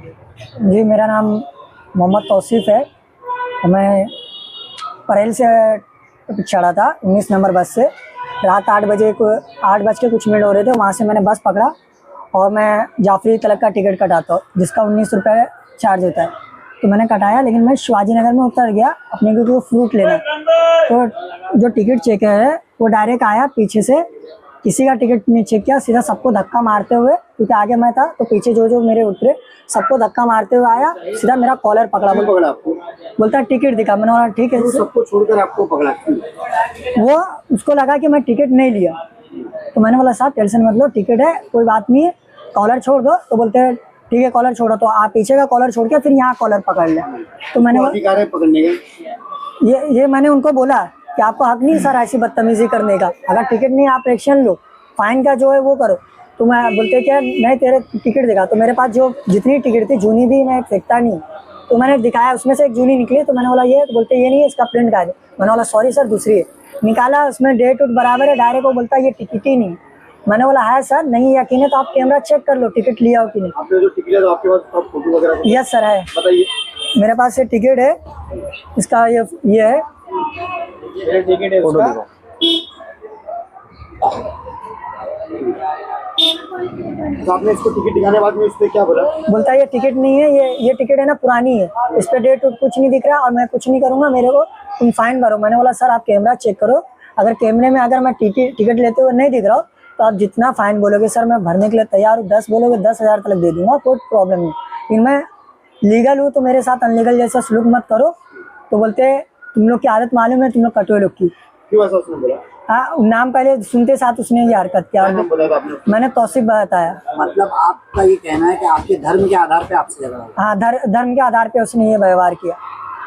जी, मेरा नाम मोहम्मद तौसीफ़ है। मैं परेल से चढ़ा था 19 नंबर बस से। रात 8 बजे को 8 बज के कुछ मिनट हो रहे थे, वहाँ से मैंने बस पकड़ा और मैं जाफरी तलक का टिकट कटाता हूँ, जिसका 19 रुपये चार्ज होता है। तो मैंने कटाया, लेकिन मैं शिवाजी नगर में उतर गया अपने क्योंकि वो फ्रूट लेना। तो जो टिकट चेकर है वो डायरेक्ट आया पीछे से, किसी का टिकट नहीं चेक किया, सीधा सबको धक्का मारते हुए, क्योंकि आगे मैं था तो पीछे जो जो मेरे उतरे सबको धक्का मारते हुए आया, सीधा मेरा कॉलर पकड़ा। बोलता है टिकट दिखा। मैंने बोला ठीक है। सबको छोड़कर आपको पकड़ा? वो उसको लगा कि मैं टिकट नहीं लिया, तो मैंने बोला साहब टेंशन मत लो, टिकट है, कोई बात नहीं है, कॉलर छोड़ दो। तो बोलते हैं ठीक है कॉलर छोड़ो। तो आप पीछे का कॉलर छोड़ के फिर यहाँ कॉलर पकड़ लें। तो मैंने अधिकार है पकड़ने का? ये मैंने उनको बोला कि आपको हक नहीं सर ऐसी बदतमीजी करने का, अगर टिकट नहीं आप एक्शन लो, फाइन का जो है वो करो। तो मैं बोलते क्या मैं तेरे टिकट दिखा। तो मेरे पास जो जितनी टिकट थी जूनी भी मैं फेंकता नहीं, तो मैंने दिखाया, उसमें से एक जूनी निकली। तो मैंने बोला ये, तो बोलते ये नहीं है, इसका प्रिंट का है। मैंने बोला सॉरी सर दूसरी है। निकाला, उसमें डेट उट बराबर है, डायरेक्ट वो बोलता है ये टिकट ही नहीं। मैंने बोला है सर, नहीं यकीन है तो आप कैमरा चेक कर लो टिकट लिया हो कि नहीं। आपने जो टिकट है तो आपके पास फोटो वगैरह? यस सर है, बताइए। मेरे पास ये टिकट है, इसका ये है टिकट है उसका। तो आपने इसको टिकट दिखाने के बाद में उसने क्या बोला? बोलता है ये टिकट नहीं है, ये टिकट है ना पुरानी है, इस पे डेट कुछ नहीं दिख रहा और मैं कुछ नहीं करूँगा, मेरे को तुम फाइन भरो। मैंने बोला सर आप कैमरा चेक करो, अगर कैमरे में अगर मैं टिकट लेते हुए नहीं दिख रहा हूँ तो आप जितना फाइन बोलोगे सर मैं भरने के लिए तैयार हूँ। 10 बोलोगे 10,000 तक दे दूंगा, कोई प्रॉब्लम नहीं। लेकिन मैं लीगल हूँ तो मेरे साथ अनलीगल जैसा सलूक मत करो। तो बोलते तुम लोग की आदत मालूम है, तुम लोग कटुए लोग की। क्यों ऐसा उसने बोला? हाँ, नाम पहले सुनते साथ उसने ये हरकत किया। मैंने तौसीफ बताया। मतलब आपका ये कहना है कि आपके धर्म के आधार पे आपसे झगड़ा? हाँ, धर्म के आधार पे उसने ये व्यवहार किया।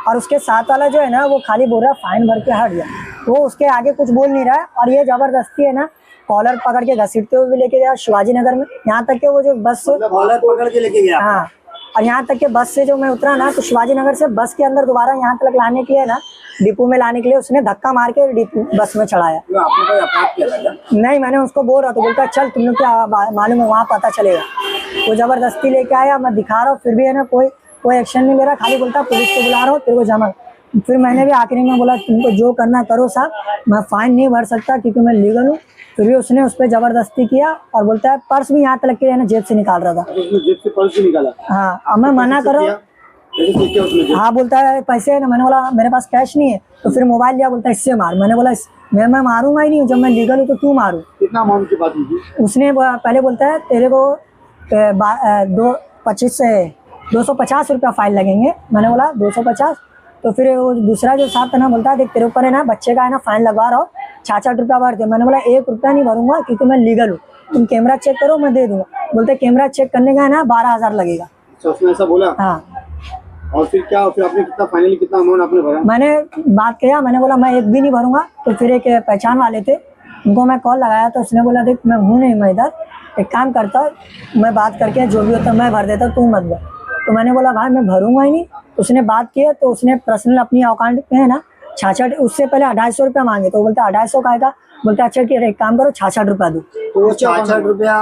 और उसके साथ वाला जो है ना वो खाली बोल रहा है फाइन भर के हट गया, वो उसके आगे कुछ बोल नहीं रहा है। और ये जबरदस्ती है ना, कॉलर पकड़ के घसीटते हुए भी लेके गया शिवाजी नगर में, यहाँ तक के वो जो बस कॉलर पकड़ के लेके गया? हाँ, और यहाँ तक के बस से जो मैं उतरा ना, तो शिवाजी नगर से बस के अंदर दोबारा यहाँ तक लाने के लिए ना, डिपो में लाने के लिए उसने धक्का मार के बस में चढ़ाया। आपने कोई अपराध किया था? नहीं, मैंने उसको बोल रहा, तो बोलता चल तुम लोग क्या मालूम है वहाँ पता चलेगा। वो जबरदस्ती लेके आया, मैं दिखा रहा हूँ, फिर भी है ना कोई एक्शन नहीं ले रहा, खाली बोलता पुलिस को बुला रहा हूँ तेरे को जमा। फिर मैंने भी आखिरी में बोला तुमको जो करना करो साहब, मैं फाइन नहीं भर सकता क्योंकि मैं लीगल हूँ। फिर भी उसने उस पर जबरदस्ती किया और बोलता है पर्स भी यहाँ तक के ना जेब से निकाल रहा था। जेब से पर्स भी निकाला? हाँ, अब मैं मना करो। हाँ, बोलता है पैसे है ना। मैंने बोला मेरे पास कैश नहीं है। तो फिर मोबाइल लिया, बोलता है इससे मार। मैंने बोला मैं मारूंगा ही नहीं, जब मैं लीगल हूँ तो क्यों मारूं। कितना अमाउंट की बात हुई? उसने पहले बोलता है तेरे को 250 रुपया फाइन लगेंगे। मैंने बोला 250। तो फिर वो दूसरा जो साथ था ना, बोलता है देख तेरे ऊपर है ना बच्चे का है ना फाइन लगवा रहा हूँ, 66 रुपया भर दे। मैंने बोला 1 रुपया नहीं भरूंगा क्योंकि मैं लीगल हूँ, तुम कैमरा चेक करो मैं दे दूंगा। बोलते कैमरा चेक करने का है ना 12,000 लगेगा। उसने ऐसा बोला? हाँ। और फिर क्या, फिर आपने कितना फाइनली कितना अमाउंट आपने भरा? मैंने बात किया, मैंने बोला मैं एक भी नहीं भरूंगा। तो फिर एक पहचान वाले थे, उनको मैं कॉल लगाया तो उसने बोला देख मैं हूँ नहीं, मैं इधर एक काम करता हूँ, मैं बात करके जो भी होता मैं भर देता, तू मत भर। तो मैंने बोला भाई मैं भरूंगा ही नहीं। उसने बात किया तो उसने पर्सनल अपनी अकाउंट पे है ना 66, उससे पहले 250 रुपया मांगे। तो बोलता 250 का आएगा। बोलता अच्छा ठीक है एक काम करो 66 रुपया दो। तो 66 रुपया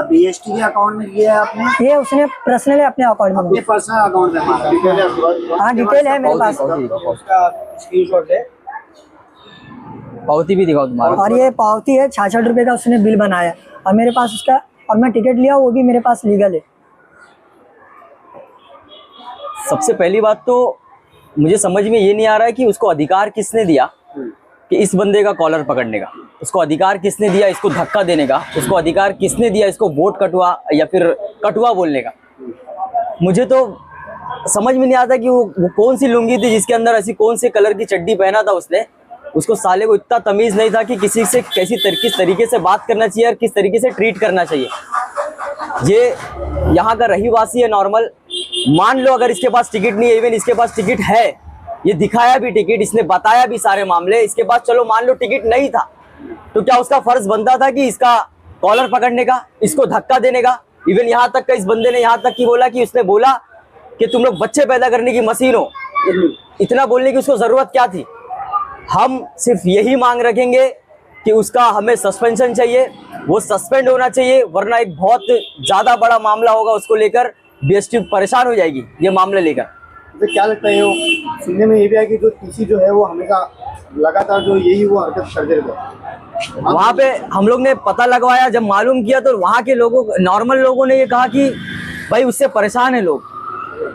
BST के अकाउंट में किया आपने? ये उसने पर्सनली अपने अकाउंट में, अपने पर्सनल अकाउंट में मारा? हाँ, डिटेल है मेरे पास, स्क्रीनशॉट है, पावती भी दिखाओ तुम्हारा। और ये पावती है 66 रुपये का उसने बिल बनाया और मेरे पास उसका, और मैं टिकट लिया वो भी मेरे पास लीगल है। सबसे पहली बात तो मुझे समझ में ये नहीं आ रहा है कि उसको अधिकार किसने दिया कि इस बंदे का कॉलर पकड़ने का, उसको अधिकार किसने दिया इसको धक्का देने का, उसको अधिकार किसने दिया इसको वोट कटुआ या फिर कटुआ बोलने का। मुझे तो समझ में नहीं आता कि वो कौन सी लुंगी थी जिसके अंदर ऐसी कौन से कलर की चड्डी पहना था उसने। उसको साले को इतना तमीज़ नहीं था कि किसी से किस तरीके से बात करना चाहिए और किस तरीके से ट्रीट करना चाहिए। ये यहाँ का रहीवासी है नॉर्मल, मान लो अगर इसके पास टिकट नहीं है, इवन इसके पास टिकट है, ये दिखाया भी टिकट, इसने बताया भी सारे मामले, इसके पास चलो मान लो टिकट नहीं था, तो क्या उसका फर्ज बनता था कि इसका कॉलर पकड़ने का, इसको धक्का देने का। इवन यहाँ तक का इस बंदे ने यहाँ तक की बोला कि उसने बोला कि तुम लोग बच्चे पैदा करने की मशीन हो। इतना बोलने की उसको जरूरत क्या थी। हम सिर्फ यही मांग रखेंगे कि उसका हमें सस्पेंशन चाहिए, वो सस्पेंड होना चाहिए, वरना एक बहुत ज़्यादा बड़ा मामला होगा उसको लेकर बीएसटी परेशान हो जाएगी ये मामले लेकर। मुझे क्या लगता है, वो सुनने में ये भी है कि जो टीसी जो है वो हमेशा लगातार जो यही वो हरकत करते रहते हैं। वहां पे हम लोग ने पता लगवाया, जब मालूम किया तो वहां के लोगों, नॉर्मल लोगों ने ये कहा कि भाई उससे परेशान है लोग,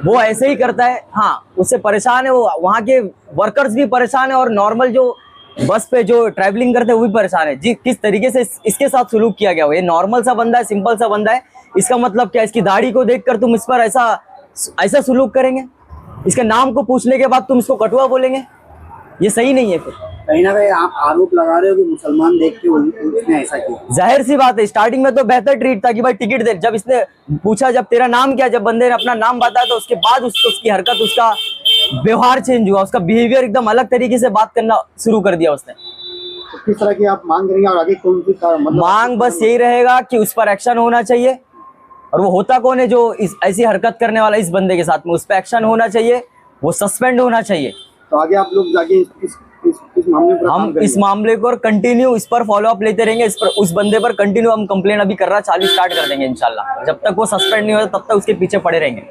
वो ऐसे ही करता है। हाँ, उससे परेशान है वो, वहाँ के वर्कर्स भी परेशान है और नॉर्मल जो बस पे जो ट्रैवलिंग करते हैं वो भी परेशान है जी। किस तरीके से इसके साथ सुलूक किया गया हो, ये नॉर्मल सा बंदा है, सिंपल सा बंदा है, इसका मतलब क्या? इसकी दाढ़ी को देखकर तुम इस पर ऐसा सुलूक करेंगे? इसके नाम को पूछने के बाद तुम इसको कटुआ बोलेंगे? ये सही नहीं है। फिर कहीं ना कहीं आप आरोप लगा रहे हो कि मुसलमान देख के उसने ऐसा किया। जाहिर सी बात है, स्टार्टिंग में तो बेहतर ट्रीट था कि भाई टिकट दे। जब इसने पूछा जब तेरा नाम क्या, जब बंदे ने अपना नाम बताया तो उसके बाद उसकी हरकत, उसका व्यवहार चेंज हुआ, उसका बिहेवियर एकदम अलग तरीके से बात करना शुरू कर दिया उसने। तो किस तरह की आप मांग करेंगे और आगे कौन सी मतलब मांग बस यही रहेगा कि उस पर एक्शन होना चाहिए, और वो होता कौन है जो ऐसी हरकत करने वाला इस बंदे के साथ में, उस पर एक्शन होना चाहिए, वो सस्पेंड होना चाहिए। तो आगे आप लोग जाके इस मामले पर हम इस मामले को कंटिन्यू इस पर फॉलो अप लेते रहेंगे, इस पर उस बंदे पर कंटिन्यू हम कंप्लेन अभी करना चालू स्टार्ट कर देंगे इंशाल्लाह। जब तक वो सस्पेंड नहीं होता तब तक उसके पीछे पड़े रहेंगे।